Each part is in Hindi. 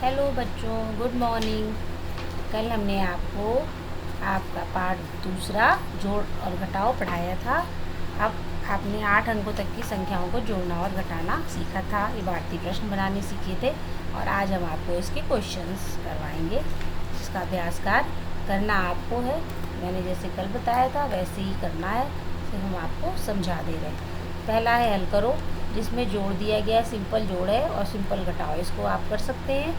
हेलो बच्चों, गुड मॉर्निंग। कल हमने आपको आपका पाठ दूसरा जोड़ और घटाओ पढ़ाया था। अब आपने 8 अंकों तक की संख्याओं को जोड़ना और घटाना सीखा था, इबारती प्रश्न बनाने सीखे थे और आज हम आपको इसके क्वेश्चंस करवाएंगे। इसका अभ्यास कार्य करना आपको है। मैंने जैसे कल बताया था वैसे ही करना है, फिर हम आपको समझा दे रहे हैं। पहला है हल करो, जिसमें जोड़ दिया गया है, सिंपल जोड़ है और सिंपल घटाओ, इसको आप कर सकते हैं।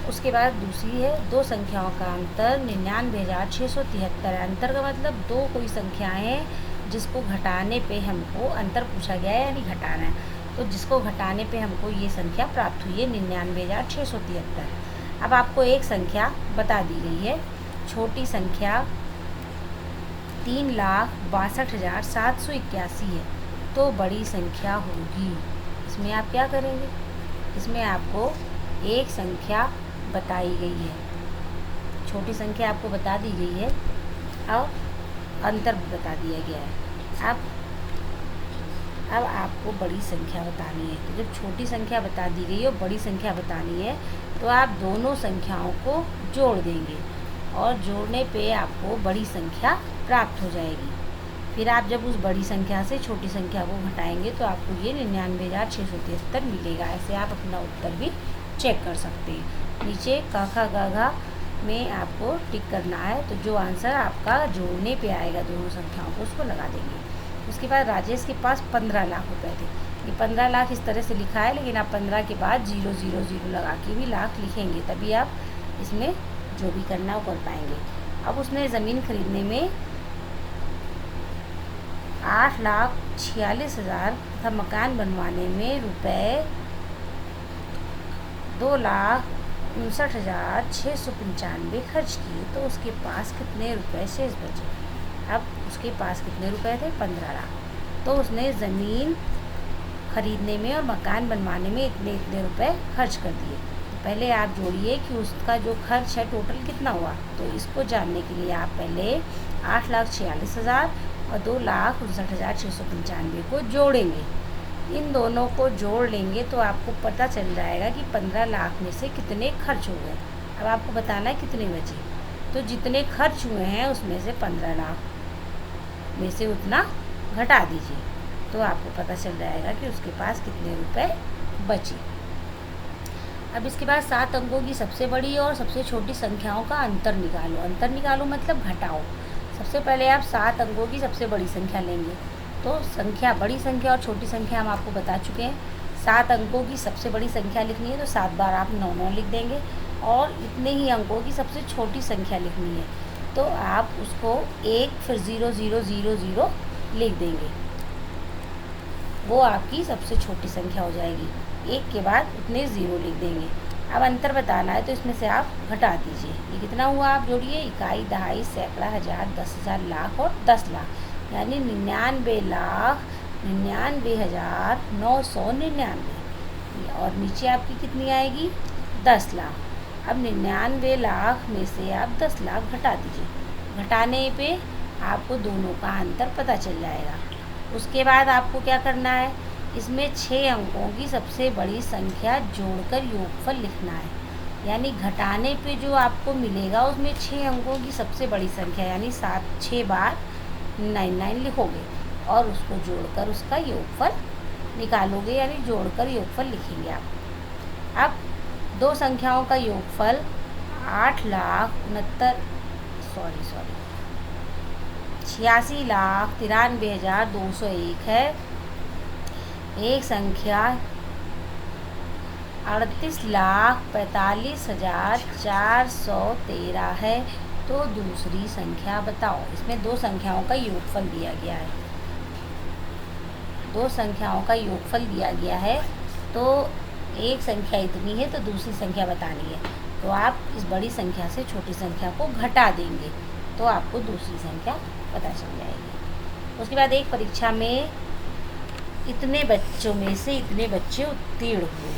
उसके बाद दूसरी है दो संख्याओं का अंतर 99,673। अंतर का मतलब दो कोई संख्याएं हैं जिसको घटाने पे हमको अंतर पूछा गया है, यानी घटाना है। तो जिसको घटाने पे हमको ये संख्या प्राप्त हुई है 99,673। अब आपको एक संख्या बता दी गई है, छोटी संख्या 3,62,781 है, तो बड़ी संख्या होगी। इसमें आप क्या करेंगे? इसमें आपको एक संख्या बताई गई है, छोटी संख्या आपको बता दी गई है और अंतर बता दिया गया है। अब आपको बड़ी संख्या बतानी है। तो जब छोटी संख्या बता दी गई और बड़ी संख्या बतानी है तो आप दोनों संख्याओं को जोड़ देंगे और जोड़ने पे आपको बड़ी संख्या प्राप्त हो जाएगी। फिर आप जब उस बड़ी संख्या से छोटी संख्या को घटाएंगे तो आपको ये 99,673 मिलेगा। ऐसे आप अपना उत्तर भी चेक कर सकते हैं। नीचे क ख ग घ में आपको टिक करना है, तो जो आंसर आपका जोड़ने पे आएगा दोनों संख्याओं को उसको लगा देंगे। उसके बाद राजेश के पास 15 लाख रुपए थे। ये 15 लाख इस तरह से लिखा है, लेकिन आप 15 के बाद 000 लगा के भी लाख लिखेंगे, तभी आप इसमें जो भी करना वो कर पाएंगे। अब उसने ज़मीन खरीदने में 8,46,000 तथा मकान बनवाने में रुपए 2,59,695 खर्च किए, तो उसके पास कितने रुपए शेष बचे? अब उसके पास कितने रुपए थे? 15 लाख। तो उसने ज़मीन खरीदने में और मकान बनवाने में इतने इतने रुपए खर्च कर दिए। तो पहले आप जोड़िए कि उसका जो खर्च है टोटल कितना हुआ। तो इसको जानने के लिए आप पहले 8,46,000 और 2,59,695 को जोड़ेंगे। इन दोनों को जोड़ लेंगे तो आपको पता चल जाएगा कि 15 लाख में से कितने खर्च हो गए। अब आपको बताना है कितने बचे। तो जितने खर्च हुए हैं उसमें से 15 लाख में से उतना घटा दीजिए, तो आपको पता चल जाएगा कि उसके पास कितने रुपए बचे। अब इसके बाद 7 अंकों की सबसे बड़ी और सबसे छोटी संख्याओं का अंतर निकालो। अंतर निकालो मतलब घटाओ। सबसे पहले आप 7 अंकों की सबसे बड़ी संख्या लेंगे। तो संख्या, बड़ी संख्या और छोटी संख्या हम आपको बता चुके हैं। 7 अंकों की सबसे बड़ी संख्या लिखनी है तो 7 बार आप 9 लिख देंगे, और इतने ही अंकों की सबसे छोटी संख्या लिखनी है तो आप उसको 1 फिर 0,0,0,0 लिख देंगे। वो आपकी सबसे छोटी संख्या हो जाएगी। 1 के बाद उतने 0 लिख देंगे। अब अंतर बताना है तो इसमें से आप घटा दीजिए। ये कितना हुआ आप जोड़िए, इकाई, दहाई, सैकड़ा, हज़ार, 10,000, लाख और 10 लाख, यानी 99,99,999। और नीचे आपकी कितनी आएगी? 10 लाख। अब 99 लाख में से आप 10 लाख घटा दीजिए। घटाने पे आपको दोनों का अंतर पता चल जाएगा। उसके बाद आपको क्या करना है, इसमें 6 अंकों की सबसे बड़ी संख्या जोड़कर योगफल लिखना है। यानी घटाने पे जो आपको मिलेगा उसमें 6 अंकों की सबसे बड़ी संख्या, यानी 6 बार 99 लिखोगे और उसको जोड़कर उसका योगफल निकालोगे, यानी जोड़कर योगफल लिखेंगे आप। अब दो संख्याओं का योगफल 86,93,9201 है। एक संख्या 38,45,413 है, तो दूसरी संख्या बताओ। इसमें दो संख्याओं का योगफल दिया गया है। दो संख्याओं का योगफल दिया गया है, तो एक संख्या इतनी है तो दूसरी संख्या बतानी है। तो आप इस बड़ी संख्या से छोटी संख्या को घटा देंगे तो आपको दूसरी संख्या पता चल जाएगी। उसके बाद एक परीक्षा में इतने बच्चों में से इतने बच्चे उत्तीर्ण हुए।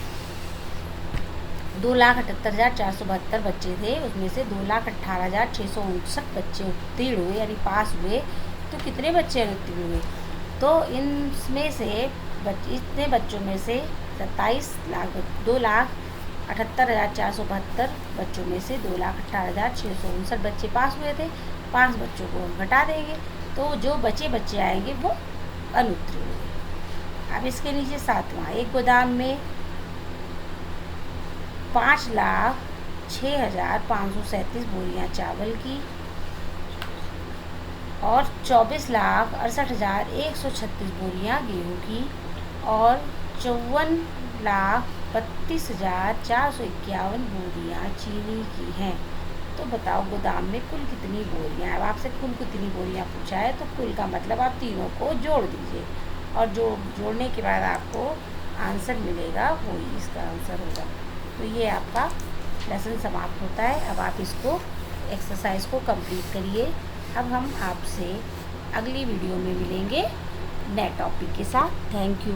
2,78,472 बच्चे थे, उसमें से 2,18,659 बच्चे उत्तीर्ण हुए, यानी पास हुए। तो कितने बच्चे उत्तीर्ण हुए? तो इनमें से इतने बच्चों में से 2,00,000 78,472 बच्चों में से 2,18,659 बच्चे पास हुए थे। 5 बच्चों को हम घटा देंगे तो जो बच्चे आएंगे वो अनुत्तीर्ण होंगे। अब इसके नीचे 7वां, एक गोदाम में 5,06,537 बोरियां चावल की और 24,68,136 बोरियां गेहूं की और 54,32,451 बोरियां चीनी की हैं। तो बताओ गोदाम में कुल कितनी बोरियां हैं। अब आपसे कुल कितनी बोरियां पूछा है तो कुल का मतलब आप तीनों को जोड़ दीजिए और जोड़ने के बाद आपको आंसर मिलेगा, वही इसका आंसर होगा। तो ये आपका लेसन समाप्त होता है। अब आप इसको एक्सरसाइज को कंप्लीट करिए। अब हम आपसे अगली वीडियो में मिलेंगे नए टॉपिक के साथ। Thank you.